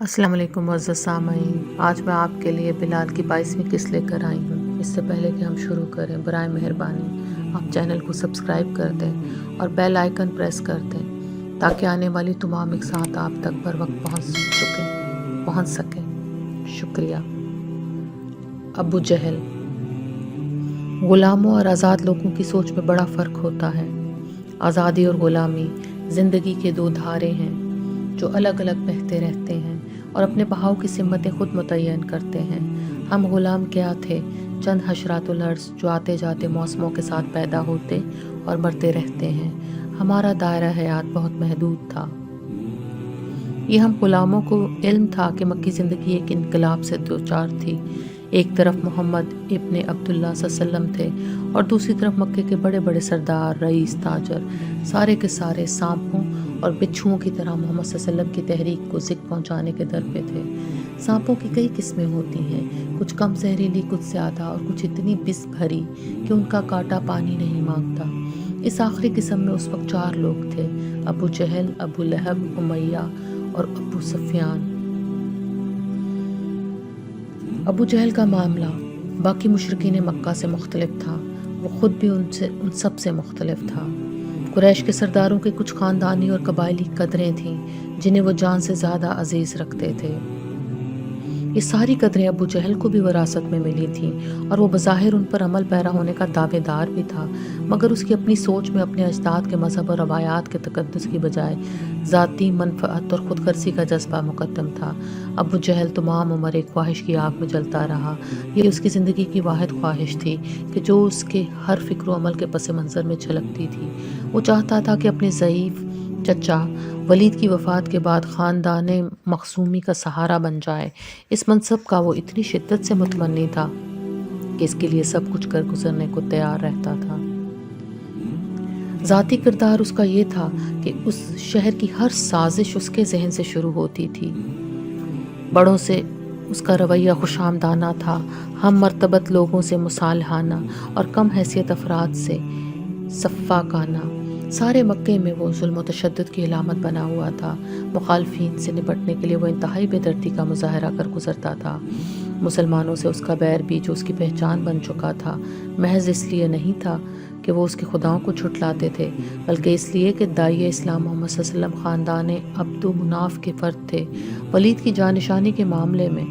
السلام علیکم معزز سامعین، آج میں آپ کے لیے بلال کی 22ویں قسط لے کر آئی ہوں۔ اس سے پہلے کہ ہم شروع کریں، برائے مہربانی آپ چینل کو سبسکرائب کر دیں اور بیل آئیکن پریس کر دیں تاکہ آنے والی تمام اقساط آپ تک بر وقت پہنچ سکیں۔ شکریہ۔ ابو جہل۔ غلاموں اور آزاد لوگوں کی سوچ میں بڑا فرق ہوتا ہے۔ آزادی اور غلامی زندگی کے دو دھارے ہیں جو الگ الگ بہتے رہتے ہیں اور اپنے بہاؤ کی سمتیں خود متعین کرتے ہیں۔ ہم غلام کیا تھے؟ چند حشرات الارض جو آتے جاتے موسموں کے ساتھ پیدا ہوتے اور مرتے رہتے ہیں۔ ہمارا دائرہ حیات بہت محدود تھا۔ یہ ہم غلاموں کو علم تھا کہ مکی زندگی ایک انقلاب سے دوچار تھی۔ ایک طرف محمد ابن عبداللہ صلی اللہ علیہ وسلم تھے اور دوسری طرف مکے کے بڑے بڑے سردار، رئیس، تاجر، سارے کے سارے سانپوں اور بچھوؤں کی طرح محمد صلی اللہ علیہ وسلم کی تحریک کو زک پہنچانے کے در پہ تھے۔ سانپوں کی کئی قسمیں ہوتی ہیں، کچھ کم زہریلی، کچھ زیادہ، اور کچھ اتنی بس بھری کہ ان کا کانٹا پانی نہیں مانگتا۔ اس آخری قسم میں اس وقت 4 لوگ تھے: ابو جہل، ابو لہب، امیہ اور ابو سفیان۔ ابو جہل کا معاملہ باقی مشرکین مکہ سے مختلف تھا۔ وہ خود بھی ان سب سے مختلف تھا۔ قریش کے سرداروں کے کچھ خاندانی اور قبائلی قدریں تھیں جنہیں وہ جان سے زیادہ عزیز رکھتے تھے۔ یہ ساری قدریں ابو جہل کو بھی وراثت میں ملی تھیں اور وہ بظاہر ان پر عمل پیرا ہونے کا دعوے دار بھی تھا، مگر اس کی اپنی سوچ میں اپنے اجداد کے مذہب اور روایات کے تقدس کی بجائے ذاتی منفعت اور خود غرضی کا جذبہ مقدم تھا۔ ابو جہل تمام عمر ایک خواہش کی آگ میں جلتا رہا۔ یہ اس کی زندگی کی واحد خواہش تھی کہ جو اس کے ہر فکر و عمل کے پس منظر میں چھلکتی تھی۔ وہ چاہتا تھا کہ اپنے ضعیف چچا ولید کی وفات کے بعد خاندان مخزومی کا سہارا بن جائے۔ اس منصب کا وہ اتنی شدت سے متمنی تھا کہ اس کے لیے سب کچھ کر گزرنے کو تیار رہتا تھا۔ ذاتی کردار اس کا یہ تھا کہ اس شہر کی ہر سازش اس کے ذہن سے شروع ہوتی تھی۔ بڑوں سے اس کا رویہ خوش آمدانہ تھا، ہم مرتبت لوگوں سے مصالحانہ اور کم حیثیت افراد سے صفاقانہ۔ سارے مکے میں وہ ظلم و تشدد کی علامت بنا ہوا تھا۔ مخالفین سے نپٹنے کے لیے وہ انتہائی بے دردی کا مظاہرہ کر گزرتا تھا۔ مسلمانوں سے اس کا بیر بھی جو اس کی پہچان بن چکا تھا، محض اس لیے نہیں تھا کہ وہ اس کے خداؤں کو جھٹلاتے تھے، بلکہ اس لیے کہ داعیہ اسلام محمد صلی اللہ علیہ وسلم خاندان عبد مناف کے فرد تھے۔ ولید کی جانشانی کے معاملے میں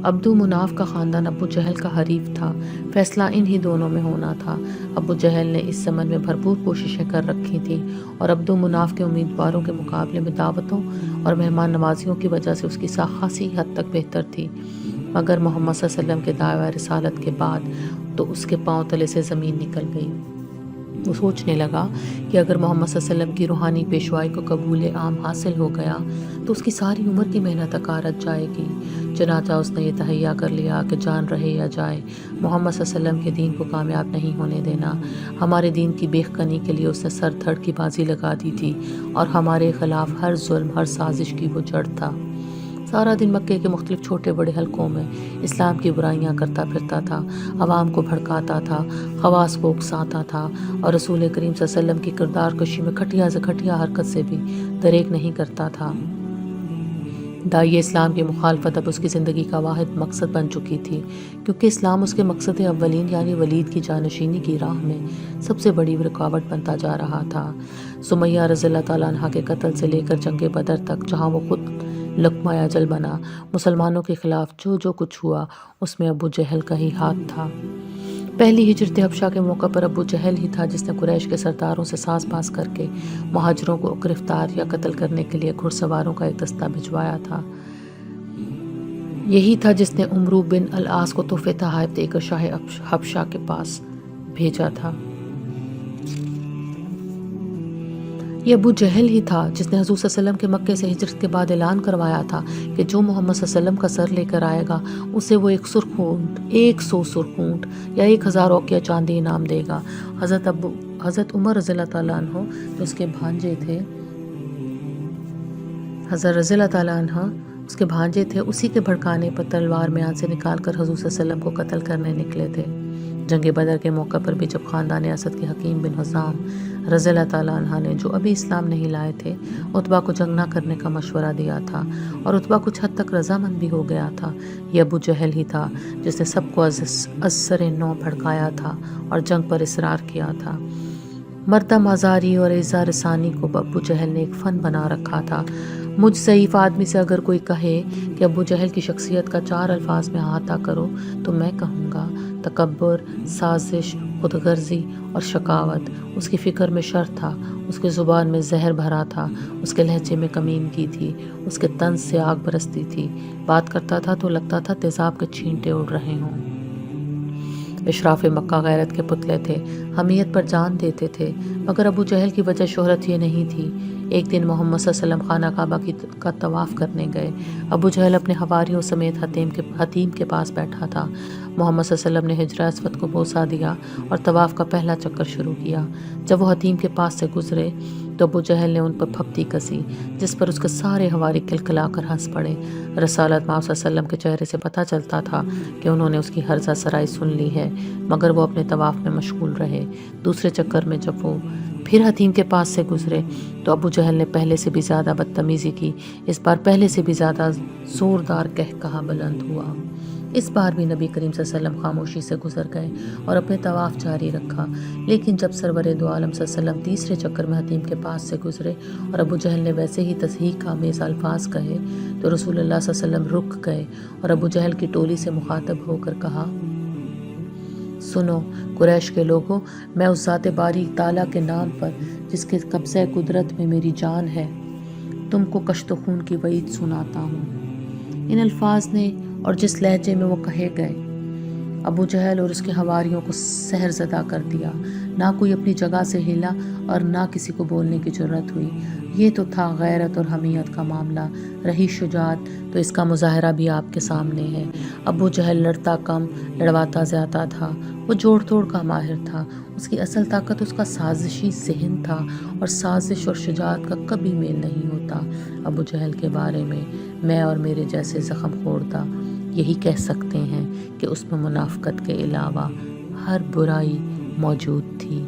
عبد مناف کا خاندان ابو جہل کا حریف تھا۔ فیصلہ انہی دونوں میں ہونا تھا۔ ابو جہل نے اس ضمن میں بھرپور کوششیں کر رکھی تھیں اور عبد مناف کے امیدواروں کے مقابلے میں دعوتوں اور مہمان نوازیوں کی وجہ سے اس کی ساکھ خاصی حد تک بہتر تھی، مگر محمد صلی اللہ علیہ وسلم کے دعویٰ رسالت کے بعد تو اس کے پاؤں تلے سے زمین نکل گئی۔ وہ سوچنے لگا کہ اگر محمد صلی اللہ علیہ وسلم کی روحانی پیشوائی کو قبول عام حاصل ہو گیا تو اس کی ساری عمر کی محنت اکارت جائے گی۔ چنانچہ اس نے یہ تہیہ کر لیا کہ جان رہے یا جائے محمد صلی اللہ علیہ وسلم کے دین کو کامیاب نہیں ہونے دینا۔ ہمارے دین کی بیخ کنی کے لیے اس نے سر دھڑ کی بازی لگا دی تھی اور ہمارے خلاف ہر ظلم، ہر سازش کی وہ جڑ تھا۔ سارا دن مکے کے مختلف چھوٹے بڑے حلقوں میں اسلام کی برائیاں کرتا پھرتا تھا، عوام کو بھڑکاتا تھا، خواص کو اکساتا تھا اور رسول کریم صلی اللہ علیہ وسلم کی کردار کشی میں گھٹیا سے گھٹیا حرکت سے بھی دریغ نہیں کرتا تھا۔ داعیہ اسلام کی مخالفت اب اس کی زندگی کا واحد مقصد بن چکی تھی، کیونکہ اسلام اس کے مقصد اولین یعنی ولید کی جانشینی کی راہ میں سب سے بڑی رکاوٹ بنتا جا رہا تھا۔ سمیہ رضی اللہ تعالیٰ عنہا کے قتل سے لے کر جنگ بدر تک، جہاں وہ خود لقمہ اجل بنا، مسلمانوں کے خلاف جو کچھ ہوا اس میں ابو جہل کا ہی ہاتھ تھا۔ پہلی ہجرت حبشہ کے موقع پر ابو جہل ہی تھا جس نے قریش کے سرداروں سے ساز باز کر کے مہاجروں کو گرفتار یا قتل کرنے کے لیے گھڑ سواروں کا ایک دستہ بھجوایا تھا۔ یہی تھا جس نے عمرو بن العاص کو تحفے تحائف دے کر شاہ حبشہ کے پاس بھیجا تھا۔ یہ ابو جہل ہی تھا جس نے حضور صلی اللہ علیہ وسلم کے مکے سے ہجرت کے بعد اعلان کروایا تھا کہ جو محمد صلی اللہ علیہ وسلم کا سر لے کر آئے گا اسے وہ 100 سرخ اونٹ یا 1000 اوقیہ چاندی انعام دے گا۔ حضرت عمر رضی اللہ تعالیٰ عنہ جو اس کے بھانجے تھے، حضرت رضی اللہ تعالیٰ عنہ اس کے بھانجے تھے، اسی کے بھڑکانے پر تلوار میان سے نکال کر حضور صلی اللہ علیہ وسلم کو قتل کرنے نکلے تھے۔ جنگ بدر کے موقع پر بھی جب خاندان اسد کے حکیم بن حزام رضی اللہ تعالیٰ عنہ نے، جو ابھی اسلام نہیں لائے تھے، عتبہ کو جنگ نہ کرنے کا مشورہ دیا تھا، اور عتبہ کچھ حد تک رضامند بھی ہو گیا تھا، یہ ابو جہل ہی تھا جس نے سب کو از سر نو بھڑکایا تھا اور جنگ پر اصرار کیا تھا۔ مردہ مزاری اور ایذا رسانی کو ابو جہل نے ایک فن بنا رکھا تھا۔ مجھ ضعیف آدمی سے اگر کوئی کہے کہ ابو جہل کی شخصیت کا 4 الفاظ میں احاطہ کرو تو میں کہوں گا: تکبر، سازش، خود غرضی اور شقاوت۔ اس کی فکر میں شر تھا، اس کی زبان میں زہر بھرا تھا، اس کے لہجے میں کمیمگی تھی، اس کے طنز سے آگ برستی تھی، بات کرتا تھا تو لگتا تھا تیزاب کے چھینٹے اڑ رہے ہوں۔ اشراف مکہ غیرت کے پتلے تھے، حمیت پر جان دیتے تھے، مگر ابو جہل کی وجہ شہرت یہ نہیں تھی۔ ایک دن محمد صلی اللہ علیہ وسلم خانہ کعبہ کا طواف کرنے گئے۔ ابو جہل اپنے حواریوں سمیت حتیم کے پاس بیٹھا تھا۔ محمد صلی اللہ علیہ وسلم نے حجرہ اسود کو بوسہ دیا اور طواف کا پہلا چکر شروع کیا۔ جب وہ حتیم کے پاس سے گزرے تو ابو جہل نے ان پر پھپتی کسی، جس پر اس کے سارے حواری کلکلا کر ہنس پڑے۔ رسالت محمد صلی اللہ علیہ وسلم کے چہرے سے پتہ چلتا تھا کہ انہوں نے اس کی ہرزہ سرائی سن لی ہے، مگر وہ اپنے طواف میں مشغول رہے۔ دوسرے چکر میں جب وہ پھر حتیم کے پاس سے گزرے تو ابو جہل نے پہلے سے بھی زیادہ بدتمیزی کی۔ اس بار پہلے سے بھی زیادہ زوردار قہقہہ بلند ہوا۔ اس بار بھی نبی کریم صلی اللہ علیہ وسلم خاموشی سے گزر گئے اور اپنے طواف جاری رکھا، لیکن جب سرور دو عالم صلی اللہ علیہ وسلم تیسرے چکر میں حتیم کے پاس سے گزرے اور ابو جہل نے ویسے ہی تصحیح آمیز الفاظ کہے تو رسول اللہ صلی اللہ علیہ وسلم رک گئے اور ابو جہل کی ٹولی سے مخاطب ہو کر کہا: سنو قریش کے لوگوں، میں اس ذات باری تعالیٰ کے نام پر جس کے قبضہ قدرت میں میری جان ہے، تم کو کشت و خون کی وعید سناتا ہوں۔ ان الفاظ نے اور جس لہجے میں وہ کہے گئے ابو جہل اور اس کے حواریوں کو سحر زدہ کر دیا۔ نہ کوئی اپنی جگہ سے ہلا اور نہ کسی کو بولنے کی جرت ہوئی۔ یہ تو تھا غیرت اور حمیت کا معاملہ، رہی شجاعت تو اس کا مظاہرہ بھی آپ کے سامنے ہے۔ ابو جہل لڑتا کم، لڑواتا زیادہ تھا۔ وہ جوڑ توڑ کا ماہر تھا۔ اس کی اصل طاقت اس کا سازشی ذہن تھا، اور سازش اور شجاعت کا کبھی میل نہیں ہوتا۔ ابو جہل کے بارے میں اور میرے جیسے زخم خوردہ یہی کہہ سکتے ہیں کہ اس میں منافقت کے علاوہ ہر برائی موجود تھی۔